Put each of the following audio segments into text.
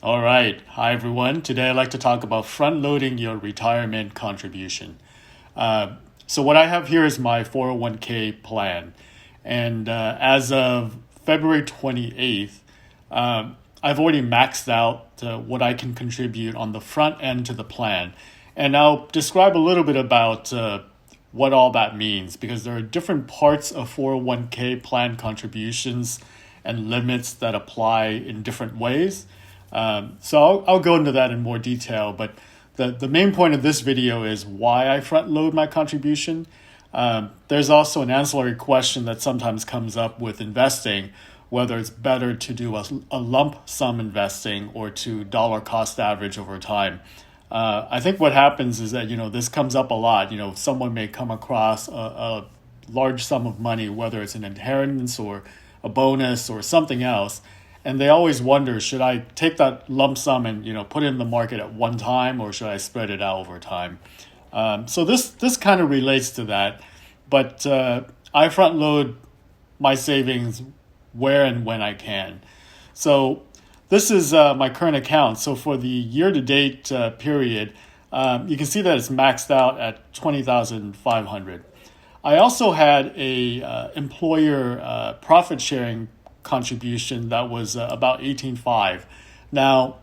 All right. Hi, everyone. Today I'd like to talk about front loading your retirement contribution. So, what I have here is my 401k plan. And as of February 28th, I've already maxed out what I can contribute on the front end to the plan. And I'll describe a little bit about what all that means because there are different parts of 401k plan contributions and limits that apply in different ways. So I'll go into that in more detail, but the main point of this video is why I front load my contribution. There's also an ancillary question that sometimes comes up with investing, whether it's better to do a lump sum investing or to dollar cost average over time. I think what happens is that, this comes up a lot. Someone may come across a large sum of money, whether it's an inheritance or a bonus or something else. And they always wonder, should I take that lump sum and put it in the market at one time, or should I spread it out over time? So this kind of relates to that, but I front load my savings where and when I can. So this is my current account. So for the year-to-date period, you can see that it's maxed out at $20,500. I also had a employer profit sharing contribution that was about $18,500. Now,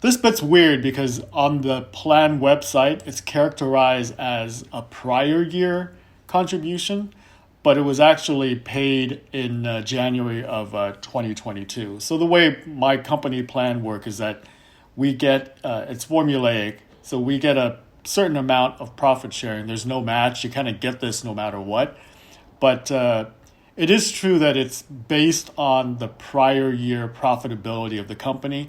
this bit's weird because on the plan website, it's characterized as a prior year contribution, but it was actually paid in January of 2022. So the way my company plan works is that we get, it's formulaic, so we get a certain amount of profit sharing. There's no match. You kind of get this no matter what. But it is true that it's based on the prior year profitability of the company,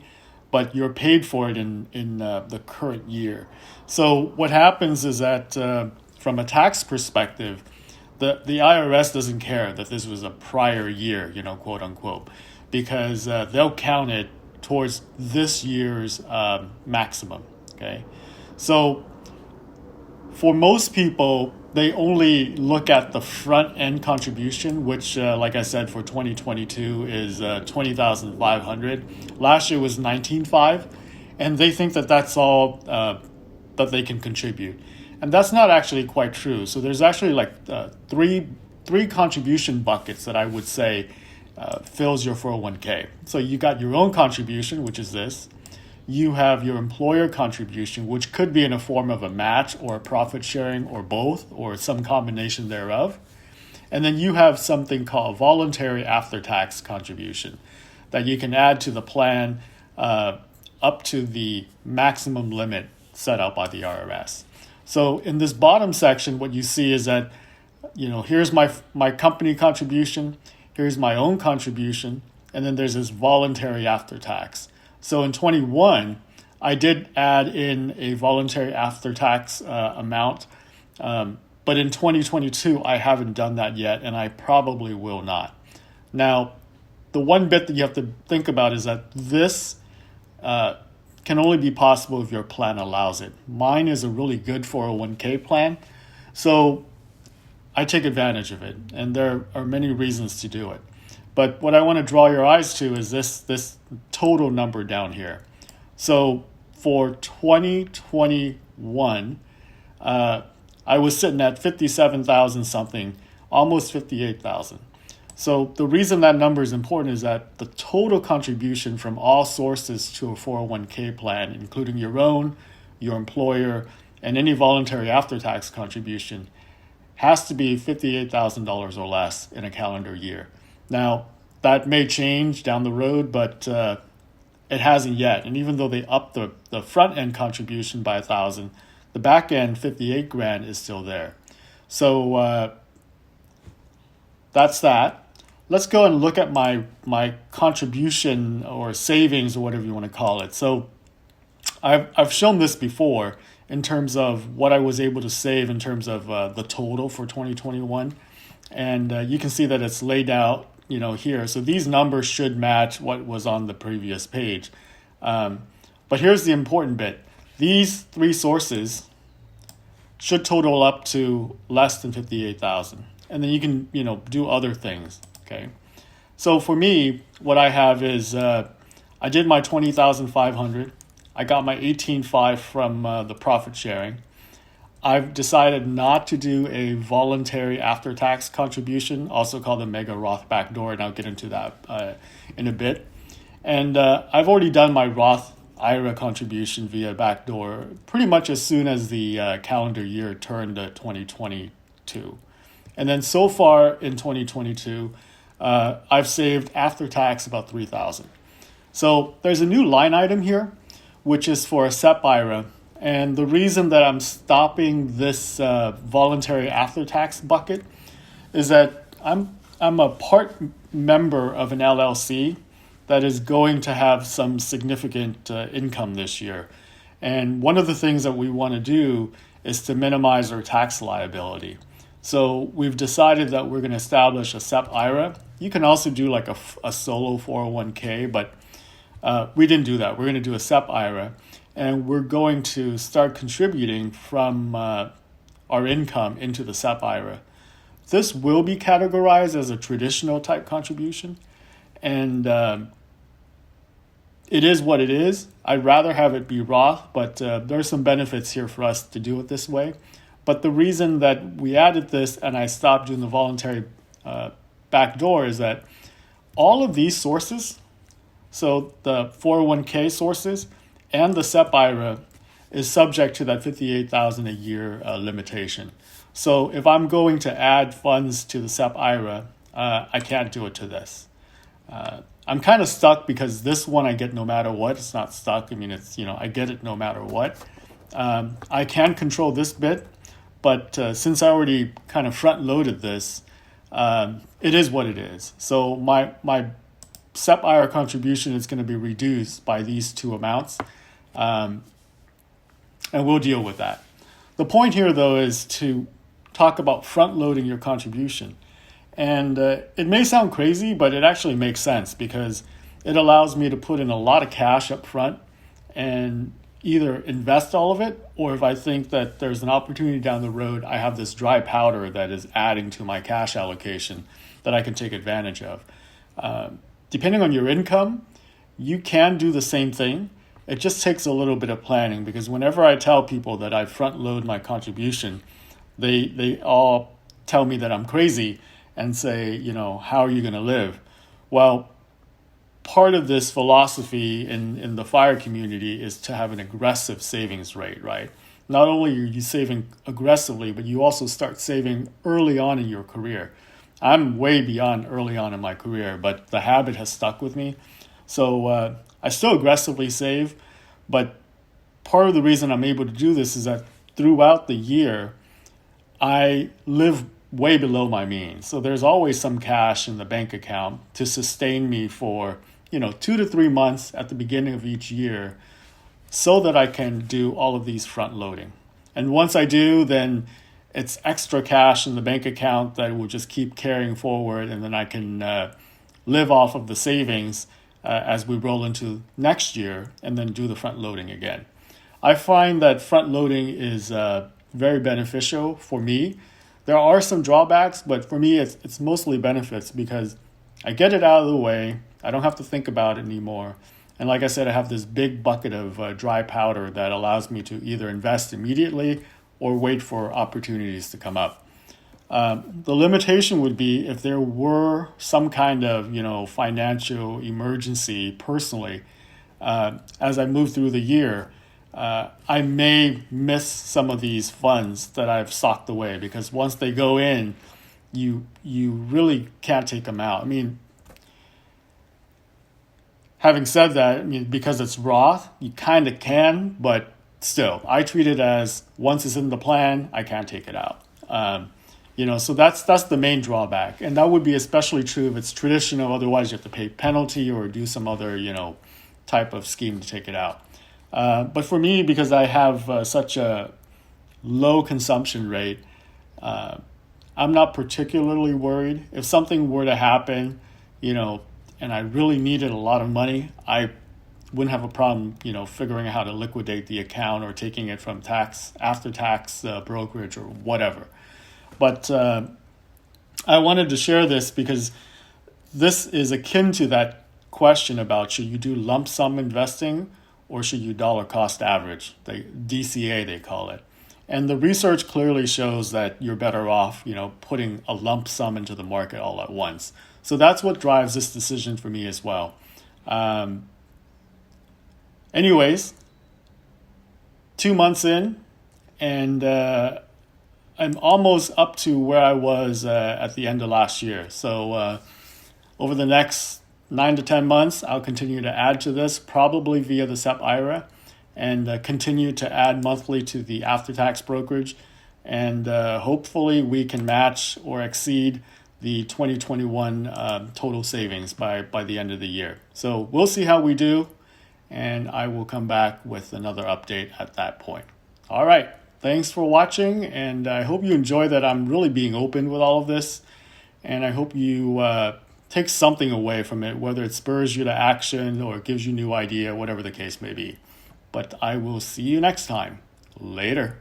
but you're paid for it in the current year. So what happens is that from a tax perspective, the IRS doesn't care that this was a prior year, quote unquote, because they'll count it towards this year's maximum. Okay, so for most people, they only look at the front end contribution, which, like I said, for 2022 is $20,500. Last year was $19,500, and they think that that's all that they can contribute, and that's not actually quite true. So there's actually like three contribution buckets that I would say fills your 401k. So you got your own contribution, which is this. You have your employer contribution, which could be in a form of a match or a profit sharing or both or some combination thereof. And then you have something called voluntary after-tax contribution that you can add to the plan up to the maximum limit set out by the IRS. So in this bottom section, what you see is that, here's my company contribution, here's my own contribution, and then there's this voluntary after-tax. So in 21, I did add in a voluntary after-tax amount, but in 2022, I haven't done that yet, and I probably will not. Now, the one bit that you have to think about is that this can only be possible if your plan allows it. Mine is a really good 401k plan, so I take advantage of it, and there are many reasons to do it. But what I want to draw your eyes to is this total number down here. So for 2021, I was sitting at 57,000 something, almost 58,000. So the reason that number is important is that the total contribution from all sources to a 401k plan, including your own, your employer, and any voluntary after-tax contribution, has to be $58,000 or less in a calendar year. Now, that may change down the road, but it hasn't yet. And even though they upped the front end contribution by $1,000, the back end $58,000 is still there. So that's that. Let's go and look at my contribution or savings or whatever you want to call it. So I've shown this before in terms of what I was able to save in terms of the total for 2021. And you can see that it's laid out, here. So these numbers should match what was on the previous page. But here's the important bit. These three sources should total up to less than 58,000. And then you can, do other things, okay? So for me, what I have is I did my 20,500. I got my 18.5 from the profit sharing. I've decided not to do a voluntary after-tax contribution, also called a mega Roth backdoor, and I'll get into that in a bit. And I've already done my Roth IRA contribution via backdoor pretty much as soon as the calendar year turned 2022. And then so far in 2022, I've saved after tax about $3,000. So there's a new line item here, which is for a SEP IRA. And the reason that I'm stopping this voluntary after tax bucket is that I'm a part member of an LLC that is going to have some significant income this year. And one of the things that we want to do is to minimize our tax liability. So we've decided that we're going to establish a SEP IRA. You can also do like a solo 401k, but we didn't do that. We're going to do a SEP IRA, and we're going to start contributing from our income into the SEP IRA. This will be categorized as a traditional type contribution, and it is what it is. I'd rather have it be Roth, but there are some benefits here for us to do it this way. But the reason that we added this and I stopped doing the voluntary backdoor is that all of these sources, so the 401k sources and the SEP IRA, is subject to that $58,000 a year limitation. So if I'm going to add funds to the SEP IRA, I can't do it to this. I'm kind of stuck because this one I get no matter what. It's not stuck. I mean, it's, I get it no matter what. I can control this bit, but since I already kind of front loaded this, it is what it is. So my SEP IRA contribution is going to be reduced by these two amounts, and we'll deal with that. The point here, though, is to talk about front loading your contribution. And it may sound crazy, but it actually makes sense because it allows me to put in a lot of cash up front and either invest all of it, or if I think that there's an opportunity down the road, I have this dry powder that is adding to my cash allocation that I can take advantage of. Depending on your income, you can do the same thing. It just takes a little bit of planning, because whenever I tell people that I front load my contribution, they all tell me that I'm crazy and say, how are you going to live? Well, part of this philosophy in the FIRE community is to have an aggressive savings rate, right? Not only are you saving aggressively, but you also start saving early on in your career. I'm way beyond early on in my career, but the habit has stuck with me. So I still aggressively save, but part of the reason I'm able to do this is that throughout the year, I live way below my means. So there's always some cash in the bank account to sustain me for 2 to 3 months at the beginning of each year, so that I can do all of these front loading. And once I do, then it's extra cash in the bank account that will just keep carrying forward, and then I can live off of the savings as we roll into next year and then do the front loading again. I find that front loading is very beneficial for me. There are some drawbacks, but for me, it's mostly benefits because I get it out of the way. I don't have to think about it anymore. And like I said, I have this big bucket of dry powder that allows me to either invest immediately or wait for opportunities to come up. The limitation would be if there were some kind of, financial emergency personally, as I move through the year, I may miss some of these funds that I've socked away, because once they go in, you really can't take them out. I mean, having said that, because it's Roth, you kind of can, but still, I treat it as once it's in the plan, I can't take it out. So that's the main drawback, and that would be especially true if it's traditional. Otherwise, you have to pay penalty or do some other type of scheme to take it out. But for me, because I have such a low consumption rate, I'm not particularly worried. If something were to happen, and I really needed a lot of money, I wouldn't have a problem, figuring out how to liquidate the account or taking it from after tax brokerage or whatever. But I wanted to share this because this is akin to that question about should you do lump sum investing or should you dollar cost average, the DCA they call it. And the research clearly shows that you're better off, putting a lump sum into the market all at once. So that's what drives this decision for me as well. Anyways, 2 months in, and I'm almost up to where I was at the end of last year. So over the next 9 to 10 months, I'll continue to add to this, probably via the SEP IRA, and continue to add monthly to the after-tax brokerage. And hopefully we can match or exceed the 2021 total savings by the end of the year. So we'll see how we do, and I will come back with another update at that point. All right. Thanks for watching, and I hope you enjoy that I'm really being open with all of this, and I hope you take something away from it, whether it spurs you to action or gives you new idea, whatever the case may be. But I will see you next time. Later.